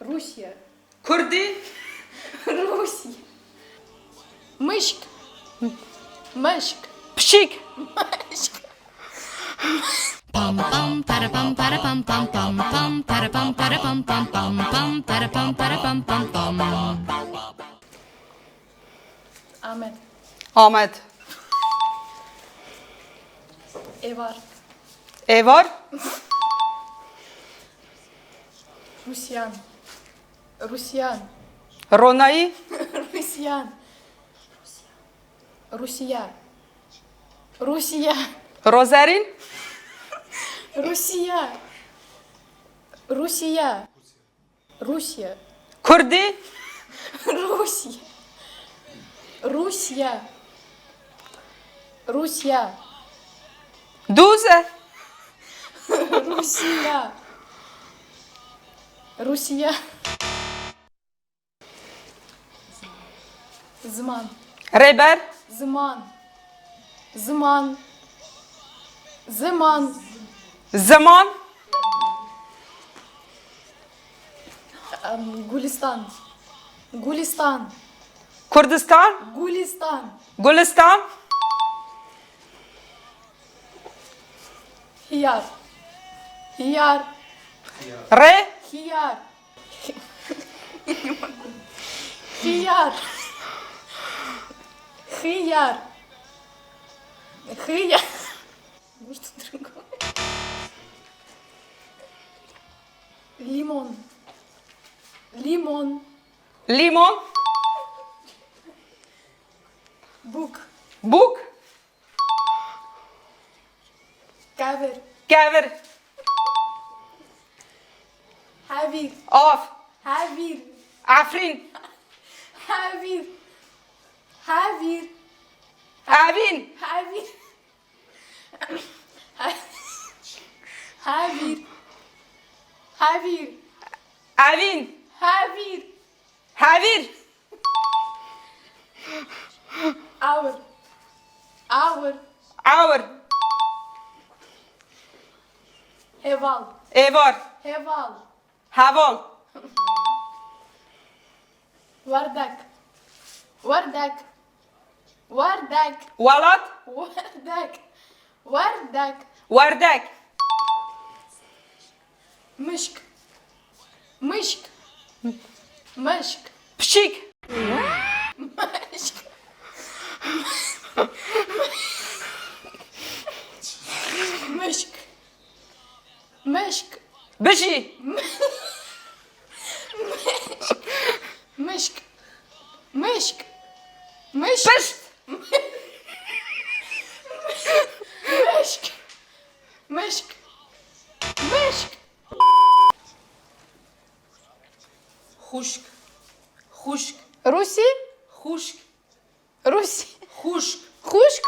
Rusya. Kurdi. Rusya. Mışk. Mışk. Pişik. Pam pam para pam para pam pam pam pam para pam para pam pam pam pam para pam para pam pam pam. Ahmet. Ahmet. Evar. Evar. Rusyan. Rusyan. Ronay. Rusyan. Rusya. Rusya. Rozerin. Rusya. Rusya. Rusya. Kurdi. Rusya. Rusya. Rusya. Duze. Rusya. Rusya. Zaman. Reber. Zaman. Zaman. Zaman. Zaman. Gulistan. Gulistan. Kurdistan. Gulistan. Gülistan. Hiyar. Hiyar. Re. Hiyar. Hiyar. Hiyar. Hiyar. Что другое? Лимон. Лимон. Limon. Бук. Buk. Кавер. Gevir. Havir. Af. Havir. Afrin. Havir. Havir. Evin. Havir. Havir. Havir. Evin. Havir. Havir. Our. Our. Avr. Heval. Evar. Heval. Haval. Vardak. Vardak. Vardak. Valat. Vardak. Vardak. Vardek. Мышк. Мышк. Мышк. Pişik. Мышк. Мышк. Мышк. Bişi. Мышк. Мышк. Мышк. Pişt. Мышк. Мышк. Мышк. Huşk. Huşk. Руси. Huşk. Руси. Huşk. Хушк.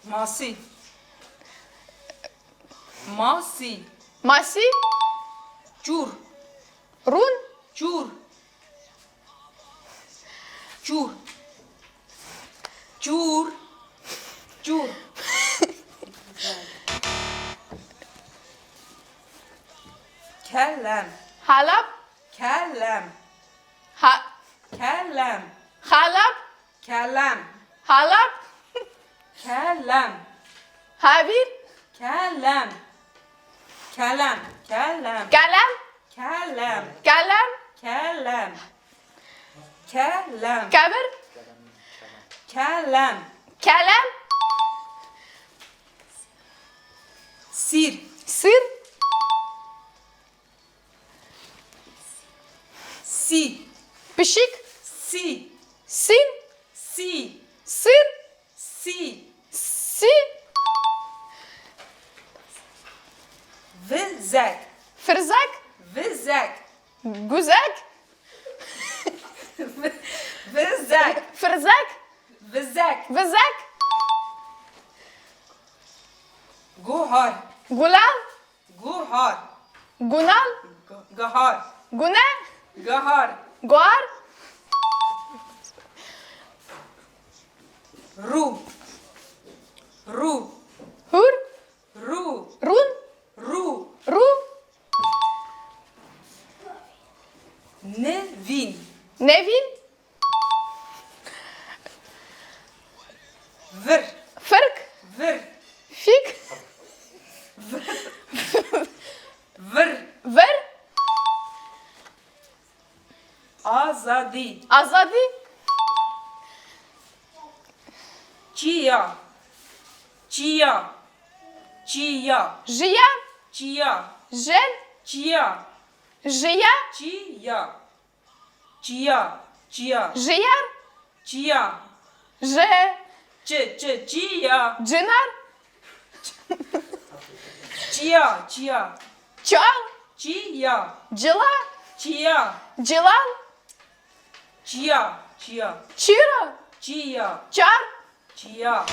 Masi. Masi. Маси. Çur. Рун. Çur. Çur. Çur. Çur. Kellem. Халаб. Kellem. Kellem. Халаб. Kellem. Халаб. Kellem. Havir. Kellem. Kellem. Kellem. Kalem. Kellem. Kalem. Kellem. Kellem. Kabir. Kellem. Kalem. Sir. Sır. Si. Pişik. Si. Sin. Si. Sır. Si. Si. Vizek. Fırzak. Vizek. Güzek. Vizek. Fırzak. Vizek. Vızak. Guhar. Gulal. Guhar. Gunal. Gahar. Gune. Gahar. Guar. Ru. Ru. Hur. Ru. Run. Ru. Nevin. Vır. Fırk. Vır. Fik. Vır. Ver. Azadi. Azadi. Çiya. Çiya. Çiya. Жия. Çiya. Жен. Çiya. Жия. Çiya. Çiya. Çiya. Жияр. Çiya. Же. Çiya. Джинар. Çiya. Çiya. Чал. Çiya. Джила. Çiya. Джилал. Çiya. Çiya. Чира. Çiya. Чар. Çiya.